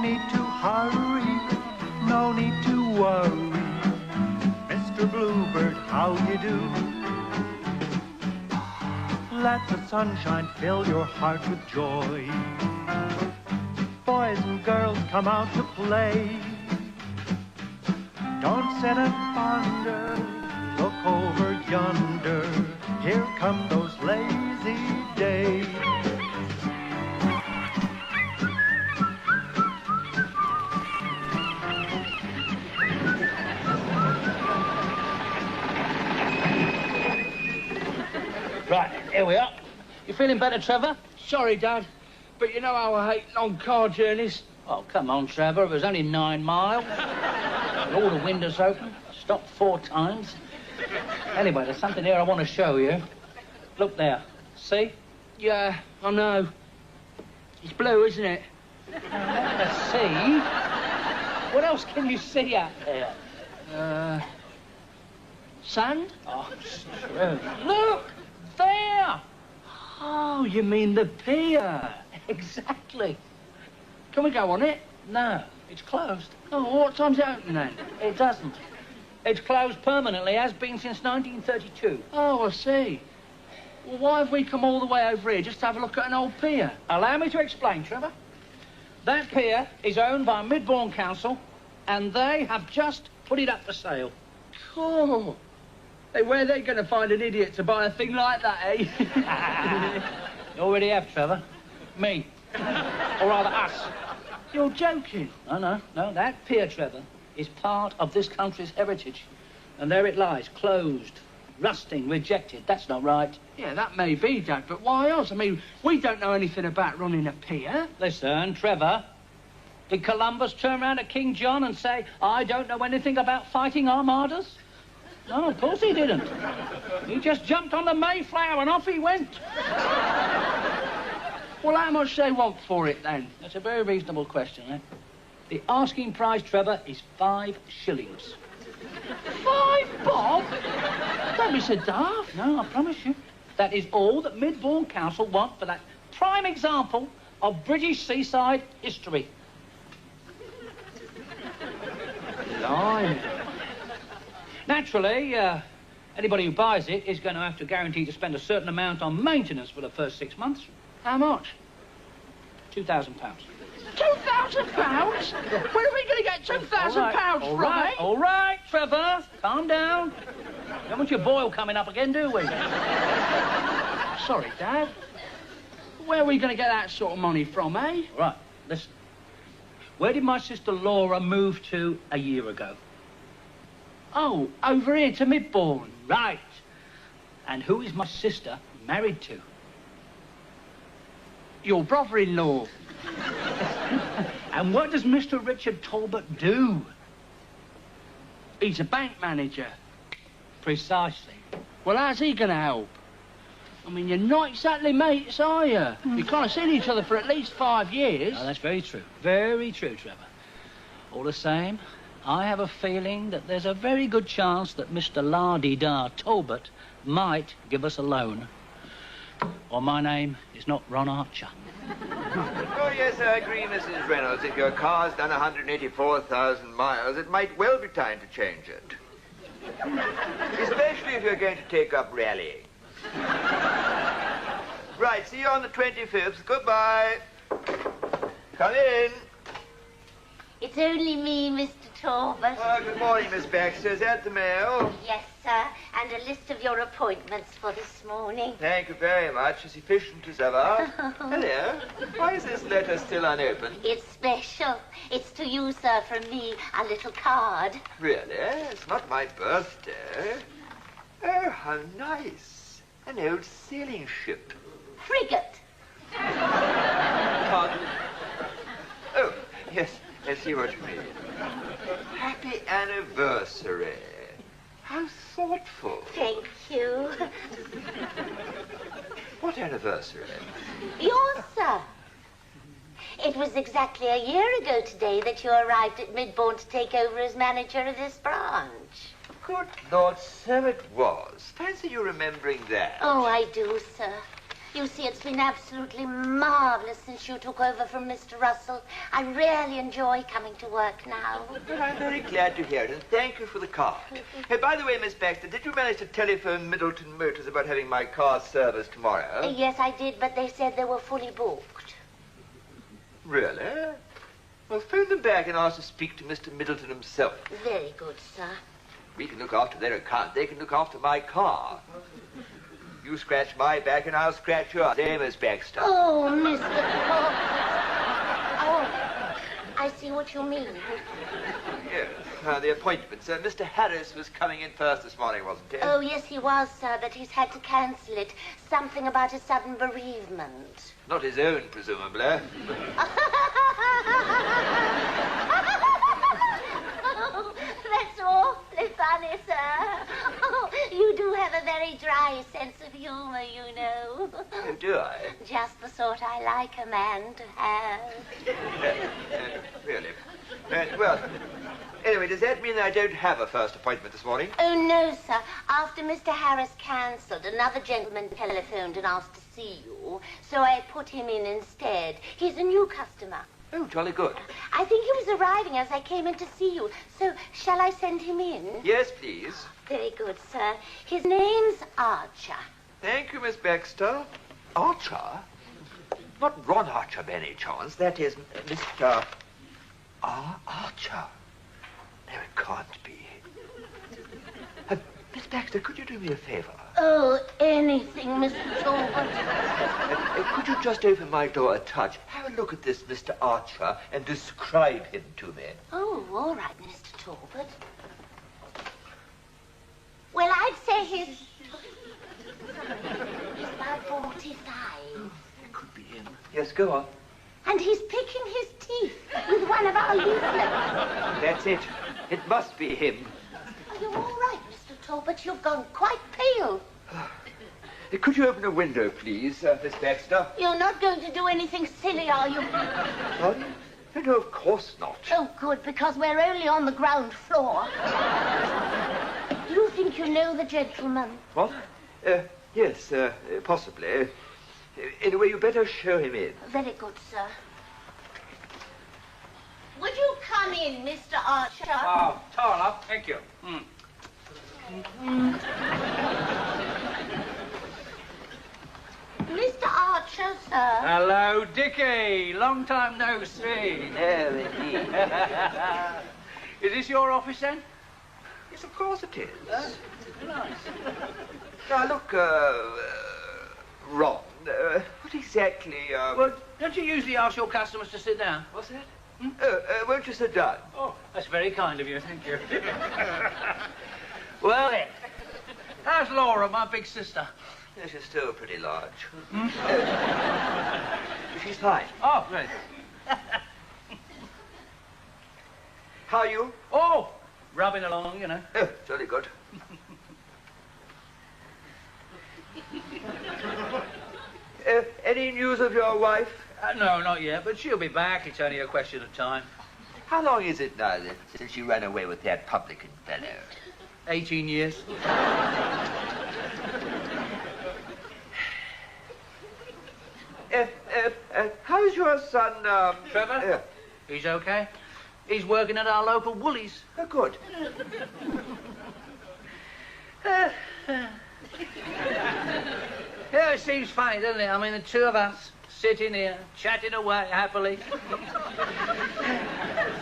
need to hurry, no need to worry. Mr. Bluebird, how you do? Let the sunshine fill your heart with joy. Boys and girls, come out to play. Don't sit and ponder, look over yonder. Here come those lazy days. Right, here we are. You feeling better, Trevor? Sorry, Dad, but you know how I hate long car journeys. Oh, come on, Trevor. It was only 9 miles. All the windows open. Stopped 4 times. Anyway, there's something here I want to show you. Look there. See? Yeah, I know. It's blue, isn't it? Let's see. What else can you see out there? Sand? Oh, it's true. Look! There! Oh, you mean the pier. Exactly. Can we go on it? No, it's closed. Oh, what time's it open then? It doesn't. It's closed permanently, has been since 1932. Oh, I see. Well, why have we come all the way over here just to have a look at an old pier? Allow me to explain, Trevor. That pier is owned by Midbourne Council, and they have just put it up for sale. Oh. Hey, where are they going to find an idiot to buy a thing like that, eh? You already have, Trevor. Me. Or rather, us. You're joking. No. That pier, Trevor, is part of this country's heritage. And there it lies, closed, rusting, rejected. That's not right. Yeah, that may be, Dad, but why else? I mean, we don't know anything about running a pier. Listen, Trevor, did Columbus turn round to King John and say, I don't know anything about fighting armadas? No, of course he didn't. He just jumped on the Mayflower and off he went. Well, how much they want for it, then? That's a very reasonable question, eh? The asking price, Trevor, is 5 shillings. 5 bob? Don't be so daft. No, I promise you. That is all that Midbourne Council want for that prime example of British seaside history. Blimey. Naturally, anybody who buys it is going to have to guarantee to spend a certain amount on maintenance for the first 6 months. How much? £2,000. £2,000? Where are we going to get £2,000 from, eh? All right, Trevor. Calm down. Don't want your boil coming up again, do we? Sorry, Dad. Where are we going to get that sort of money from, eh? Right, listen. Where did my sister Laura move to a year ago? Oh, over here to Midbourne. Right. And who is my sister married to? Your brother-in-law. And what does Mr. Richard Talbot do? He's a bank manager. Precisely. Well, how's he going to help? I mean, you're not exactly mates, are you? You've kind of seen each other for at least 5 years. Oh, that's very true. Very true, Trevor. All the same, I have a feeling that there's a very good chance that Mr. La-di-da Talbot might give us a loan. Or my name is not Ron Archer. Oh, yes, I agree, Mrs. Reynolds. If your car's done 184,000 miles, it might well be time to change it. Especially if you're going to take up rallying. Right, see you on the 25th. Goodbye. Come in. It's only me, Mr. Talbot. Oh, good morning, Miss Baxter. Is that the mail? Yes, sir, and a list of your appointments for this morning. Thank you very much. As efficient as ever. Hello. Why is this letter still unopened? It's special. It's to you, sir, from me, a little card. Really? It's not my birthday. Oh, how nice. An old sailing ship. Frigate. Pardon? Oh, yes, I see what you mean. Happy anniversary. How thoughtful. Thank you. What anniversary? Yours, sir. It was exactly a year ago today that you arrived at Midbourne to take over as manager of this branch. Good Lord, so it was. Fancy you remembering that. Oh, I do, sir. You see, it's been absolutely marvellous since you took over from Mr. Russell. I really enjoy coming to work now. Well, I'm very glad to hear it, and thank you for the card. Hey, by the way, Miss Baxter, did you manage to telephone Middleton Motors about having my car serviced tomorrow? Yes, I did, but they said they were fully booked. Really? Well, phone them back and ask to speak to Mr. Middleton himself. Very good, sir. We can look after their account. They can look after my car. You scratch my back and I'll scratch yours. Eh, Miss Baxter? Oh, Mr. Oh, I see what you mean. Yes, the appointments. Mr. Harris was coming in first this morning, wasn't he? Oh, yes, he was, sir, but he's had to cancel it. Something about a sudden bereavement. Not his own, presumably. Oh, that's awfully funny, sir. Oh, you do have a very dry sense of humor, you know. Oh, do I? Just the sort I like a man to have. Really? Well, anyway, does that mean that I don't have a first appointment this morning? Oh, no, sir. After Mr. Harris cancelled, another gentleman telephoned and asked to see you, so I put him in instead. He's a new customer. Oh, jolly good. I think he was arriving as I came in to see you, so shall I send him in? Yes, please. Very good, sir. His name's Archer. Thank you, Miss Baxter. Archer? Not Ron Archer, by any chance. That is Mr. Archer. No, it can't be. Miss Baxter, could you do me a favor? Oh, anything, Mr. Talbot. Could you just open my door a touch? Have a look at this Mr. Archer and describe him to me. Oh, all right, Mr. Talbot. Well, I'd say he's about 45. It could be him. Yes, go on. And he's picking his teeth with one of our leaflets. That's it. It must be him. Are you all right, Mr. Talbot? You've gone quite pale. Could you open a window, please, Miss Baxter? You're not going to do anything silly, are you? Pardon? No, of course not. Oh, good, because we're only on the ground floor. Do you think you know the gentleman? What? Yes, possibly. Anyway, you better show him in. Very good, sir. Would you come in, Mr. Archer? Oh, tall up. Thank you. Mr. Archer, sir. Hello, Dickie. Long time no see. Oh, indeed. Is this your office, then? Yes, of course it is. Nice. Now, look, Ron, what exactly, Well, don't you usually ask your customers to sit down? What's that? Won't you sit down? Oh, that's very kind of you. Thank you. Well, then, how's Laura, my big sister? Yes, she's still pretty large. She's fine. Oh, great. How are you? Oh, rubbing along, you know. Oh, jolly good. Any news of your wife? No, not yet, but she'll be back. It's only a question of time. How long is it now since you ran away with that publican fellow? 18 years. How's your son, Trevor? He's okay. He's working at our local Woolies. Oh, good. Yeah, it seems funny, doesn't it? I mean, the two of us sitting here, chatting away happily.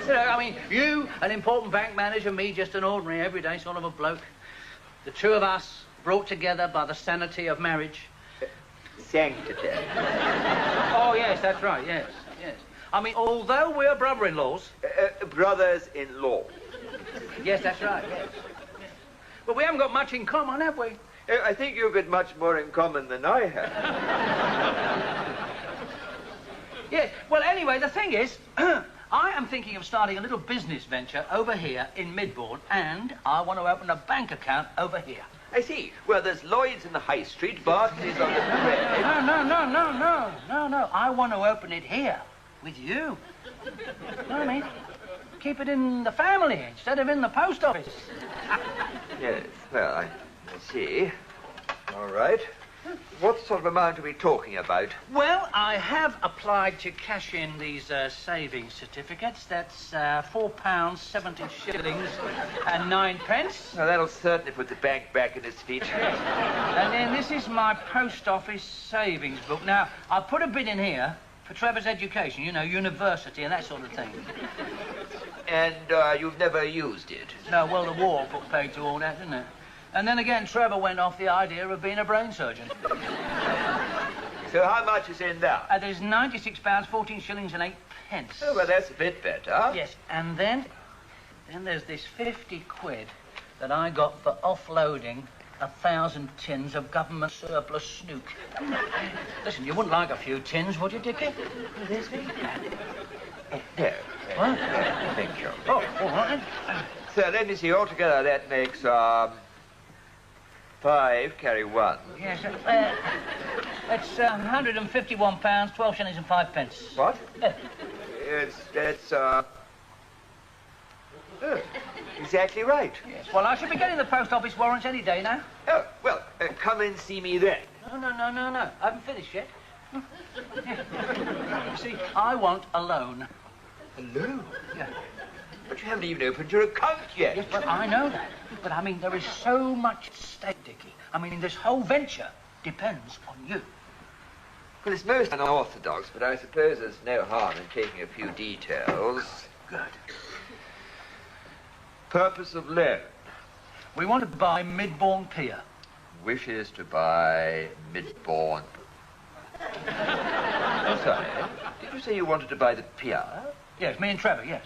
You know, I mean, you, an important bank manager, me, just an ordinary, everyday sort of a bloke. The two of us brought together by the sanity of marriage. Sanctity. Oh, yes, that's right, yes, yes. I mean, although we're brother-in-laws... Brothers-in-law. Yes, that's right, yes. But we haven't got much in common, have we? I think you've got much more in common than I have. Yes, well, anyway, the thing is, I am thinking of starting a little business venture over here in Midbourne, and I want to open a bank account over here. I see. Well, there's Lloyd's in the High Street, Barclays on the Parade. No. I want to open it here, with you. You know what I mean? Keep it in the family instead of in the post office. Yes, well, I see. All right. What sort of amount are we talking about? Well, I have applied to cash in these savings certificates. That's £4, 70 shillings and 9 pence. Now, that'll certainly put the bank back in its feet. And then this is my post office savings book. Now, I put a bit in here for Trevor's education, you know, university and that sort of thing. And you've never used it? No, well, the war put paid to all that, didn't it? And then again, Trevor went off the idea of being a brain surgeon. So how much is in there? There's £96, 14 shillings and 8 pence. Oh, well, that's a bit better. Yes, and then there's this 50 quid that I got for offloading 1,000 tins of government surplus snook. Listen, you wouldn't like a few tins, would you, Dickie? There's me. No. What? Thank you. Oh, all right. So let me see, altogether that makes 5 carry 1. Yes, that's £151, 12 shillings and 5 pence. What? That's exactly right. Yes, well, I should be getting the post office warrants any day now. Oh, well, come and see me then. No. I haven't finished yet. You see, I want a loan. A loan? Yeah. But you haven't even opened your account yet. Yes, well, I know that. But, I mean, there is so much at stake, Dickie. I mean, this whole venture depends on you. Well, it's most unorthodox, but I suppose there's no harm in taking a few details. Good. Purpose of loan. We want to buy Midbourne Pier. Wishes to buy Midbourne. Oh, sorry. Did you say you wanted to buy the pier? Yes, me and Trevor, yes.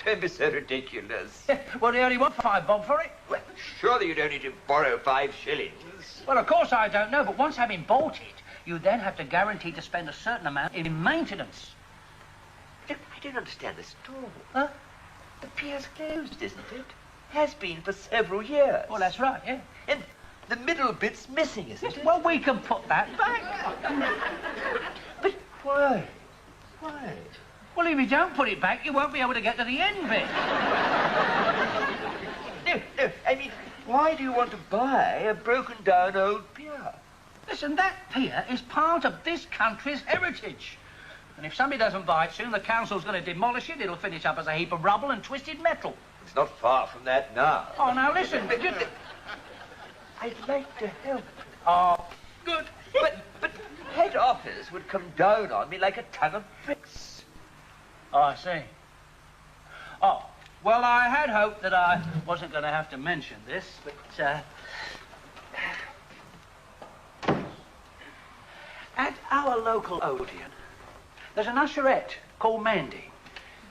Don't be so ridiculous. Well, they only want 5 bob for it. Well, surely you don't need to borrow 5 shillings. Well, of course I don't know, but once having bought it, you then have to guarantee to spend a certain amount in maintenance. I don't understand this at all. Huh? The pier's closed, isn't it? Has been for several years. Well, that's right, yeah. And the middle bit's missing, isn't it? Well, we can put that back. But why? Why? Well, if you don't put it back, you won't be able to get to the end bit. No, I mean, why do you want to buy a broken-down old pier? Listen, that pier is part of this country's heritage. And if somebody doesn't buy it soon, the council's going to demolish it. It'll finish up as a heap of rubble and twisted metal. It's not far from that now. Oh, now, listen. I'd like to help. Oh, good. But head office would come down on me like a ton of bricks. Oh, I see. Oh, well, I had hoped that I wasn't going to have to mention this, but, at our local Odeon, there's an usherette called Mandy.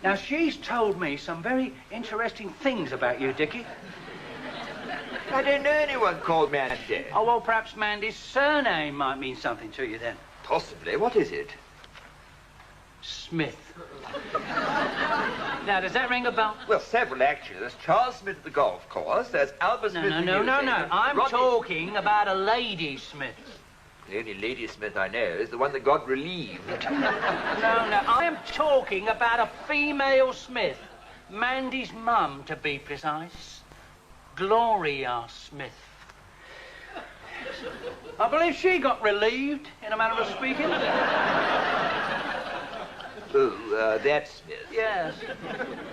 Now, she's told me some very interesting things about you, Dickie. I don't know anyone called Mandy. Oh, well, perhaps Mandy's surname might mean something to you then. Possibly. What is it? Smith. Now, does that ring a bell? Well, several, actually. There's Charles Smith at the golf course. There's Albert Smith at the No. museum. I'm talking about a Lady Smith. The only Lady Smith I know is the one that got relieved. No. I'm talking about a female Smith. Mandy's mum, to be precise. Gloria Smith. I believe she got relieved, in a manner of speaking. Oh, that's Smith. Yes.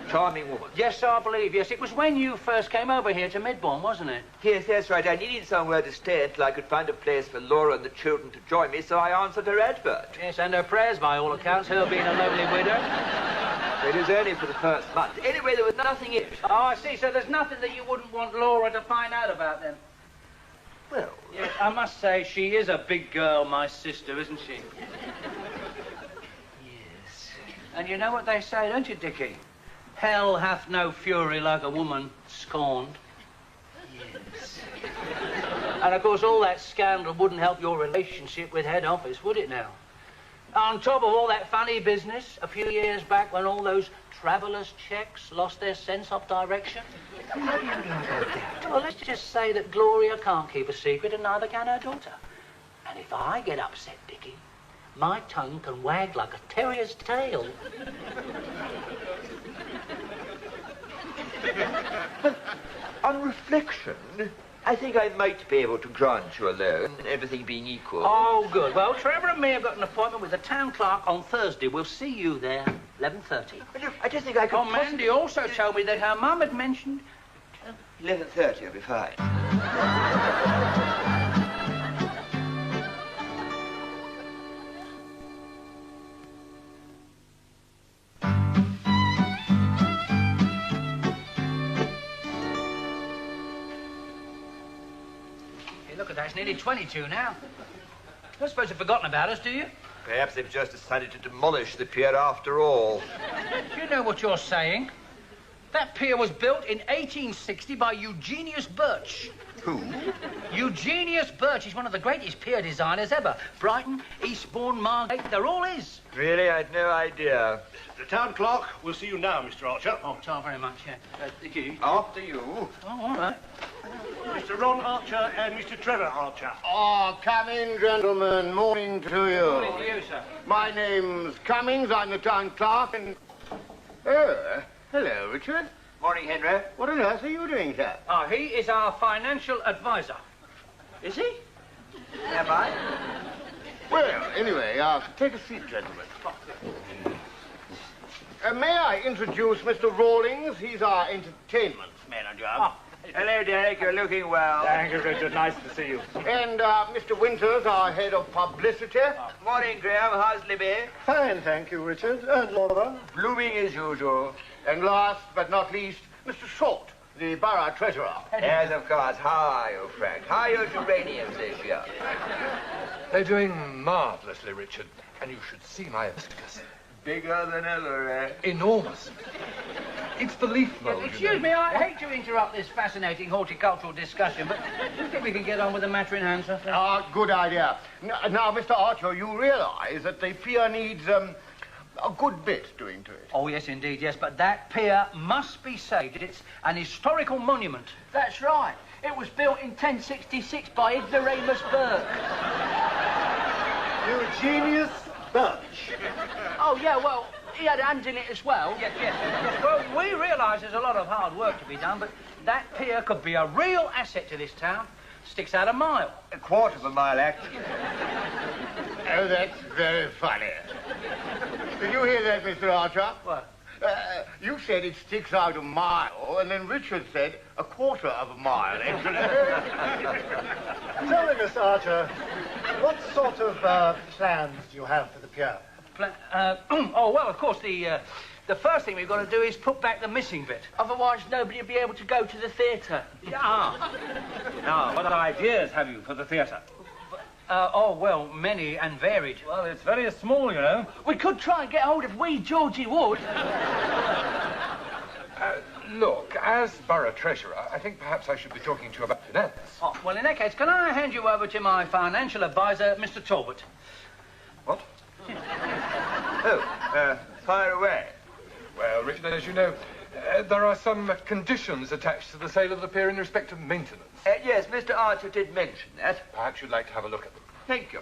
Charming woman. Yes, I believe, yes. It was when you first came over here to Midbourne, wasn't it? Yes, that's right. I needed somewhere to stay until I could find a place for Laura and the children to join me, so I answered her advert. Yes, and her prayers, by all accounts, her being a lonely widow. It was only for the first month. Anyway, there was nothing in it. Oh, I see. So there's nothing that you wouldn't want Laura to find out about, then? Well, Yes, I must say, she is a big girl, my sister, isn't she? yes. And you know what they say, don't you, Dickie? Hell hath no fury like a woman scorned. Yes. And, of course, all that scandal wouldn't help your relationship with head office, would it now? On top of all that funny business a few years back when all those travellers' checks lost their sense of direction. How do you know about that? Well, let's just say that Gloria can't keep a secret and neither can her daughter. And if I get upset, Dickie, my tongue can wag like a terrier's tail. On reflection, I think I might be able to grant you a loan, everything being equal. Oh, good. Well, Trevor and me have got an appointment with the town clerk on Thursday. We'll see you there, 11:30. Well, look, I just think I could Oh, Mandy also told me that her mum had mentioned... 11:30 will be fine. Look at that, it's nearly 22 now. I don't suppose you've forgotten about us, do you? Perhaps they've just decided to demolish the pier after all. Do you know what you're saying? That pier was built in 1860 by Eugenius Birch. Who? Eugenius Birch. He's one of the greatest pier designers ever. Brighton, Eastbourne, Margate, they're all his. Really? I'd no idea. The town clerk will see you now, Mr. Archer. Oh, thank very much, yeah. Thank you. After you. Oh, all right. Mr. Ron Archer and Mr. Trevor Archer. Oh, come in, gentlemen. Morning to you. Morning to you, sir. My name's Cummings. I'm the town clerk, and... Oh, hello, Richard. Morning, Henry. What on earth are you doing here? Oh, he is our financial advisor. Is he? Am I? Well, anyway, take a seat, gentlemen. May I introduce Mr. Rawlings? He's our entertainment manager. Oh. Hello, Derek. You're looking well. Thank you, Richard. Nice to see you. And Mr. Winters, our head of publicity. Morning, Graham. How's Libby? Fine, thank you, Richard. And Laura? Blooming as usual. And last but not least, Mr. Short, the borough treasurer. Yes, of course. How are you, Frank? How are your geraniums this year? They're doing marvellously, Richard. And you should see my hibiscus. Bigger than ever, eh? Enormous. It's the leaf mold, Excuse me, I hate to interrupt this fascinating horticultural discussion, but do you think we can get on with the matter in hand, sir? Good idea. Now, Mr. Archer, you realise that the pier needs a good bit doing to it. Oh, yes, indeed, yes, but that pier must be saved. It's an historical monument. That's right. It was built in 1066 by Ignoramus Burke. Eugenius Birch. Oh, yeah, well, he had a hand in it as well. Yes, yes, yes. Well, we realise there's a lot of hard work to be done, but that pier could be a real asset to this town. Sticks out a mile. A quarter of a mile, actually. Oh, that's very funny. Did you hear that, Mr. Archer? What? You said it sticks out a mile, and then Richard said a quarter of a mile, actually. Tell me, Mr. Archer, what sort of plans do you have for the pier? Oh, well, of course, the first thing we've got to do is put back the missing bit. Otherwise, nobody will be able to go to the theatre. Ah. Now, what ideas have you for the theatre? Oh, well, many and varied. Well, it's very small, you know. We could try and get hold of wee Georgie Wood. Look, as borough treasurer, I think perhaps I should be talking to you about finance. Oh, well, in that case, can I hand you over to my financial advisor, Mr. Talbot? What? Oh, fire away. Well, Richard, as you know, there are some conditions attached to the sale of the pier in respect of maintenance. Yes, Mr. Archer did mention that. Perhaps you'd like to have a look at them. Thank you.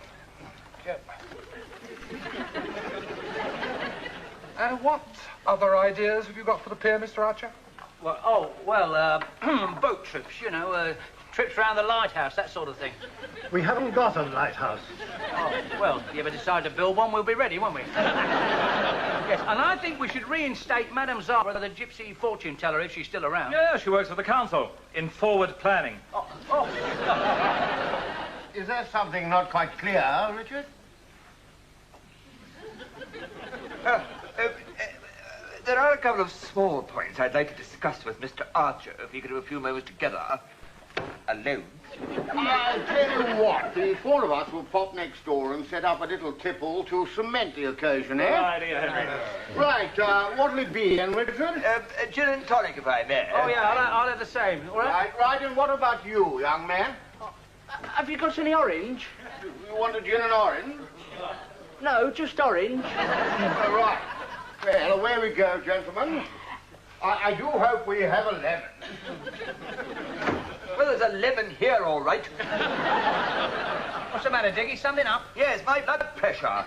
What other ideas have you got for the pier, Mr. Archer? Well, boat trips, you know, trips around the lighthouse, that sort of thing. We haven't got a lighthouse. Oh, well, if you ever decide to build one, we'll be ready, won't we? Yes, and I think we should reinstate Madame Zara, the gypsy fortune teller, if she's still around. Yeah, she works for the council in forward planning. Is there something not quite clear, Richard? There are a couple of small points I'd like to discuss with Mr. Archer, if we could have a few moments together. Alone. I'll tell you what, the four of us will pop next door and set up a little tipple to cement the occasion, eh? Good idea, Henry. Right, what'll it be, then, Richard? Gin and tonic, if I may. Oh, yeah, I'll have the same, all right? Right, and what about you, young man? Have you got any orange? You want a gin and orange? No, just orange. All right. Well, away we go, gentlemen. I do hope we have a lemon. Well, there's a lemon here, all right. What's the matter, Diggy? Something up? Yes, my blood pressure.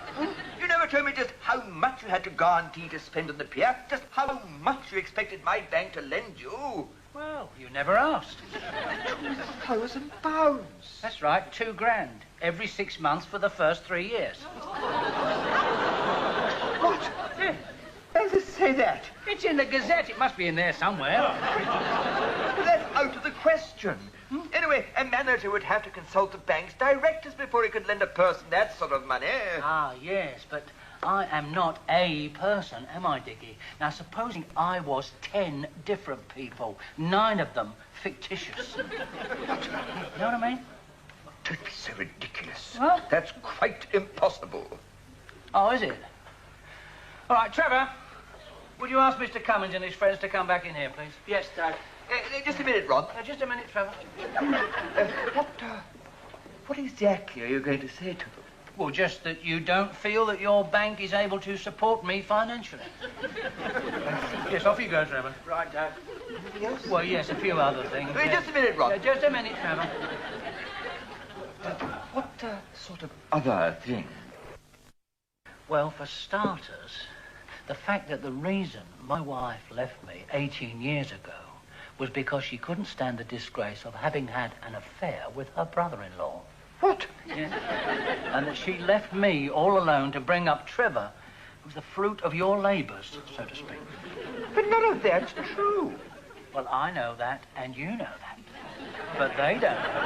You never told me just how much you had to guarantee to spend on the pier, just how much you expected my bank to lend you. Well, you never asked. £2,000. That's right, £2,000 every 6 months for the first 3 years. What? Yeah. Does it say that? It's in the Gazette. It must be in there somewhere. But that's out of the question. Anyway, a manager would have to consult the bank's directors before he could lend a person that sort of money. Ah, yes, but I am not a person, am I, Diggy? Now, supposing I was 10 different people, 9 of them fictitious. You know what I mean? Don't be so ridiculous. What? That's quite impossible. Oh, is it? All right, Trevor, would you ask Mr. Cummins and his friends to come back in here, please? Yes, Dad. Just a minute, Ron. Just a minute, Trevor. What exactly are you going to say to them? Well, just that you don't feel that your bank is able to support me financially. Yes, off you go, Trevor. Right, Dad. Anything else? Well, yes, a few other things. Just a minute, Ron. Just a minute, Trevor. What sort of other thing? Well, for starters, the fact that the reason my wife left me 18 years ago was because she couldn't stand the disgrace of having had an affair with her brother-in-law. What? Yeah. And that she left me all alone to bring up Trevor, who's the fruit of your labours, so to speak. But none of that's true. Well, I know that, and you know that. But they don't know.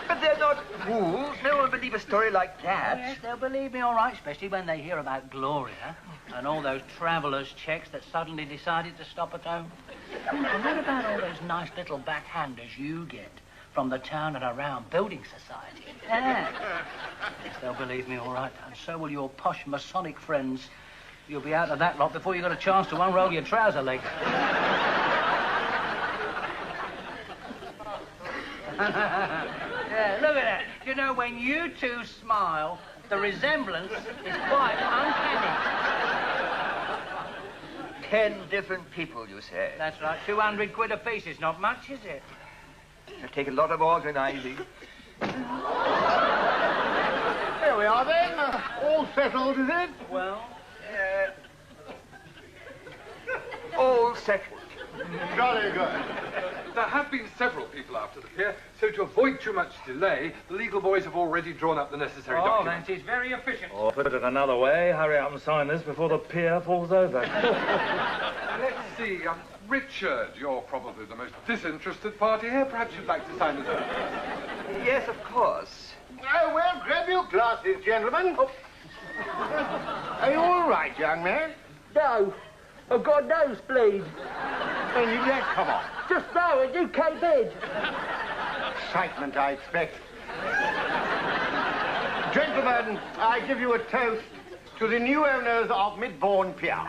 But they're not fools. No one will believe a story like that. Yes, they'll believe me all right, especially when they hear about Gloria and all those travellers' checks that suddenly decided to stop at home. And what about all those nice little backhanders you get from the town and around building society? Yeah. Yes, they'll believe me all right, and so will your posh Masonic friends. You'll be out of that lot before you got a chance to unroll your trouser leg. Yeah, look at that. You know, when you two smile, the resemblance is quite uncanny. 10 different people, you say? That's right. 200 quid apiece is not much, is it? It'll take a lot of organising. There we are, then. All settled, is it? Well, All settled. Jolly good. There have been several people after the pier, so to avoid too much delay, the legal boys have already drawn up the necessary documents. that is very efficient. Or put it another way, hurry up and sign this before the pier falls over. Let's see, Richard, you're probably the most disinterested party here. Perhaps you'd like to sign this one. Yes, of course. Well, grab your glasses, gentlemen. Oh. Are you all right, young man? No. I've got a nosebleed. When did that come on? Just now, at UK bed. Excitement, I expect. Gentlemen, I give you a toast to the new owners of Midbourne Pier.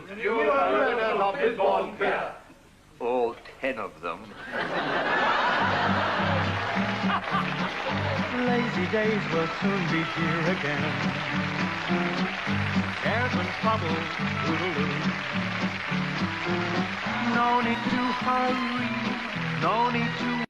The new owners of Midbourne Pier. All 10 of them. Lazy days will soon be here again. Cares and troubles, toodaloo. No need to hurry, no need to